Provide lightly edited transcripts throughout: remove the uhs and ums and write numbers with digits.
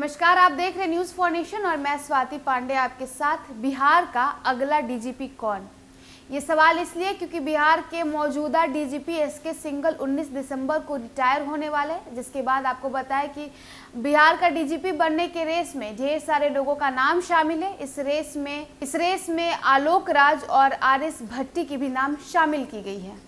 नमस्कार, आप देख रहे न्यूज फॉर नेशन और मैं स्वाति पांडे आपके साथ। बिहार का अगला डीजीपी कौन? ये सवाल इसलिए क्योंकि बिहार के मौजूदा डीजीपी एसके सिंघल 19 दिसंबर को रिटायर होने वाले हैं, जिसके बाद आपको बताया कि बिहार का डीजीपी बनने के रेस में ढेर सारे लोगों का नाम शामिल है। इस रेस में आलोक राज और आरएस भट्टी की भी नाम शामिल की गई है।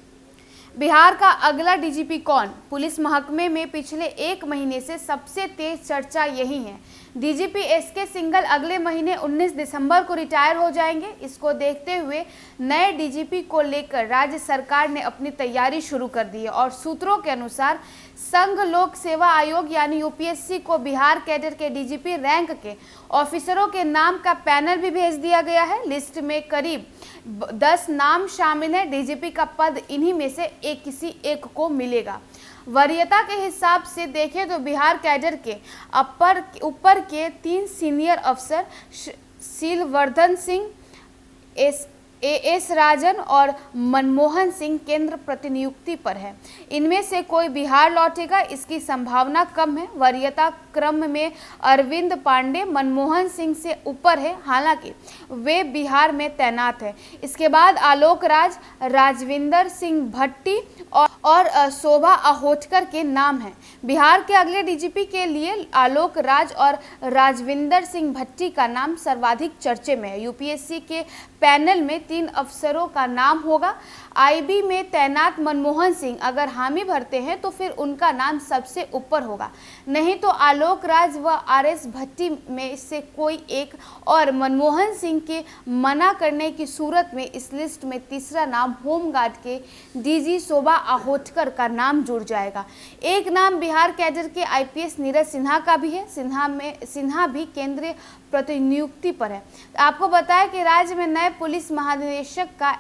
बिहार का अगला डीजीपी कौन? पुलिस महकमे में पिछले एक महीने से सबसे तेज चर्चा यही है। डीजीपी एसके सिंघल अगले महीने 19 दिसंबर को रिटायर हो जाएंगे। इसको देखते हुए नए डीजीपी को लेकर राज्य सरकार ने अपनी तैयारी शुरू कर दी है और सूत्रों के अनुसार संघ लोक सेवा आयोग यानी यूपीएससी को बिहार कैडर के डीजीपी रैंक के ऑफिसरों के नाम का पैनल भी भेज दिया गया है। लिस्ट में करीब 10 नाम शामिल है। डीजीपी का पद इन्हीं में से किसी एक को मिलेगा। वरीयता के हिसाब से देखें तो बिहार कैडर के ऊपर के 3 सीनियर अफसर शीलवर्धन सिंह, एस राजन और मनमोहन सिंह केंद्र प्रतिनियुक्ति पर है। इनमें से कोई बिहार लौटेगा, इसकी संभावना कम है। वरीयता क्रम में अरविंद पांडे मनमोहन सिंह से ऊपर है, हालांकि वे बिहार में तैनात है। इसके बाद आलोक राज, राजविंदर सिंह भट्टी और शोभा अहोटकर के नाम हैं। बिहार के अगले डीजीपी के लिए आलोक राज और राजविंदर सिंह भट्टी का नाम सर्वाधिक चर्चे में है। यूपीएससी के पैनल में 3 अफसरों का नाम होगा। आईबी में तैनात मनमोहन सिंह अगर हामी भरते हैं तो फिर उनका नाम सबसे ऊपर होगा, नहीं तो आलोक राज व आरएस भट्टी में से कोई एक, और मनमोहन सिंह के मना करने की सूरत में इस लिस्ट में तीसरा नाम होमगार्ड के डीजी शोभा अहोटकर का नाम जुड़ जाएगा। एक नाम बिहार कैडर के आईपीएस नीरज सिन्हा का भी है। सिन्हा भी केंद्रीय प्रतिनियुक्ति पर है। आपको बताया कि राज्य में नए पुलिस महानिदेशक का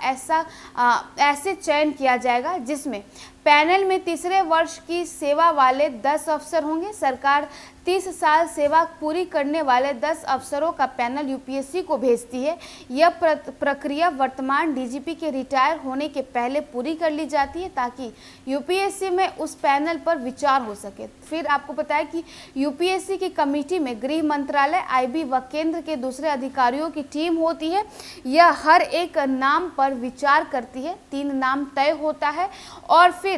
ऐसे चयन किया जाएगा जिसमें पैनल में तीसरे वर्ष की सेवा वाले 10 अफसर होंगे। सरकार 30 साल सेवा पूरी करने वाले 10 अफसरों का पैनल यूपीएससी को भेजती है। यह प्रक्रिया वर्तमान डीजीपी के रिटायर होने के पहले पूरी कर ली जाती है ताकि यूपीएससी में उस पैनल पर विचार हो सके। फिर आपको पता है कि यूपीएससी की कमेटी में गृह मंत्रालय, आईबी व केंद्र के दूसरे अधिकारियों की टीम होती है। यह हर एक नाम पर विचार करती है। 3 नाम तय होता है और फिर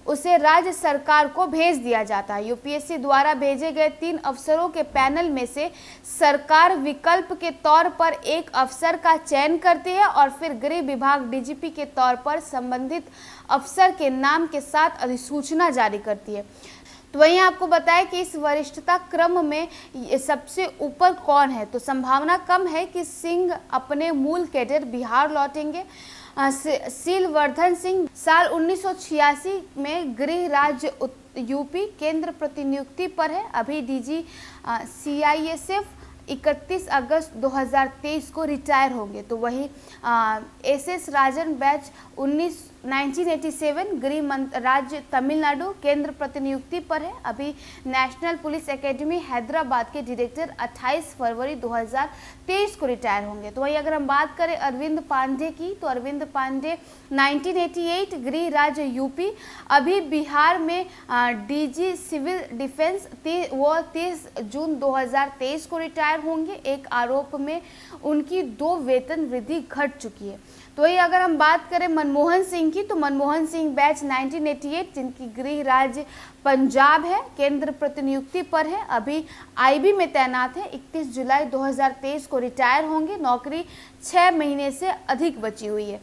उसे राज्य सरकार को भेज दिया जाता है। यूपीएससी द्वारा भेजे गए 3 अफसरों के पैनल में से सरकार विकल्प के तौर पर एक अफसर का चयन करती है और फिर गृह विभाग डीजीपी के तौर पर संबंधित अफसर के नाम के साथ अधिसूचना जारी करती है। तो वहीं आपको बताया कि इस वरिष्ठता क्रम में सबसे ऊपर कौन है, तो संभावना कम है कि सिंह अपने मूल कैडर बिहार लौटेंगे। शीलवर्धन सिंह साल 1986 में गृह राज्य यूपी केंद्र प्रतिनियुक्ति पर है। अभी डीजी सीआईएसएफ 31 अगस्त 2023 को रिटायर होंगे। तो वही एस राजन बैच 1987 गृह राज्य तमिलनाडु केंद्र प्रतिनियुक्ति पर है। अभी नेशनल पुलिस एकेडमी हैदराबाद के डायरेक्टर 28 फरवरी 2023 को रिटायर होंगे। तो वही अगर हम बात करें अरविंद पांडे की, तो अरविंद पांडे 1988 गृह राज्य यूपी, अभी बिहार में डीजी सिविल डिफेंस 30 जून 2023 को रिटायर होंगे। एक आरोप में उनकी 2 वेतन वृद्धि घट चुकी है। तो वही अगर हम बात करें मनमोहन सिंह की, तो मनमोहन सिंह बैच 1988 जिनकी गृह राज्य पंजाब है, केंद्र प्रतिनियुक्ति पर है, अभी आईबी में तैनात है। 31 जुलाई 2023 को रिटायर होंगे। नौकरी 6 महीने से अधिक बची हुई है।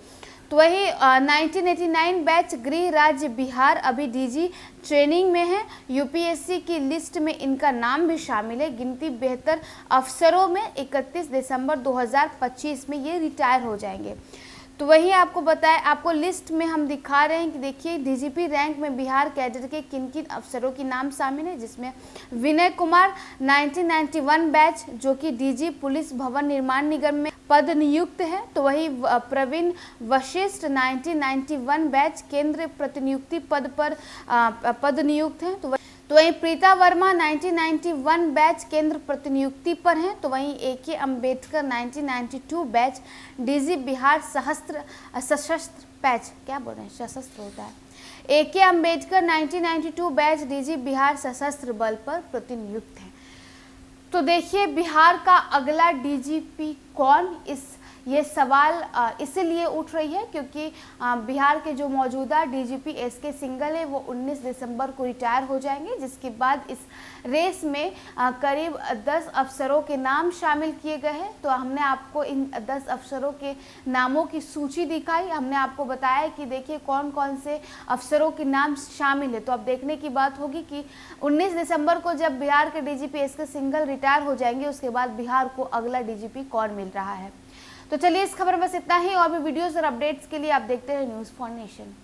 तो वही 1989 बैच गृह राज्य बिहार, अभी डीजी ट्रेनिंग में है। यूपीएससी की लिस्ट में इनका नाम भी शामिल है। गिनती बेहतर अफसरों में 31 दिसंबर 2025 में ये रिटायर हो जाएंगे। तो वही आपको बताएं, आपको लिस्ट में हम दिखा रहे हैं कि देखिए डीजीपी रैंक में बिहार कैडर के किन किन अफसरों की नाम शामिल है, जिसमें विनय कुमार 1991 बैच जो कि डीजी पुलिस भवन निर्माण निगम में पद नियुक्त है। तो वही प्रवीण वशिष्ठ 1991 बैच केंद्र प्रतिनियुक्ति पद पर पद नियुक्त है। तो वहीं प्रीता वर्मा 1991 बैच केंद्र प्रतिनियुक्ति पर हैं। तो वहीं एके अंबेडकर 1992 बैच डीजी बिहार सशस्त्र बैच, क्या बोल रहे हैं, सशस्त्र होता है। एके अंबेडकर 1992 बैच डीजी बिहार सशस्त्र बल पर प्रतिनियुक्त है। तो देखिए, बिहार का अगला डीजीपी कौन, ये सवाल इसलिए उठ रही है क्योंकि बिहार के जो मौजूदा डीजीपी एसके सिंघल है वो 19 दिसंबर को रिटायर हो जाएंगे, जिसके बाद इस रेस में करीब 10 अफसरों के नाम शामिल किए गए हैं। तो हमने आपको इन 10 अफसरों के नामों की सूची दिखाई, हमने आपको बताया कि देखिए कौन कौन से अफसरों के नाम शामिल है। तो अब देखने की बात होगी कि 19 दिसंबर को जब बिहार के डीजीपी एसके सिंघल रिटायर हो जाएंगे, उसके बाद बिहार को अगला डीजीपी कौन मिल रहा है। तो चलिए, इस खबर में बस इतना ही। और भी वीडियोस और अपडेट्स के लिए आप देखते रहे न्यूज़ फॉर नेशन।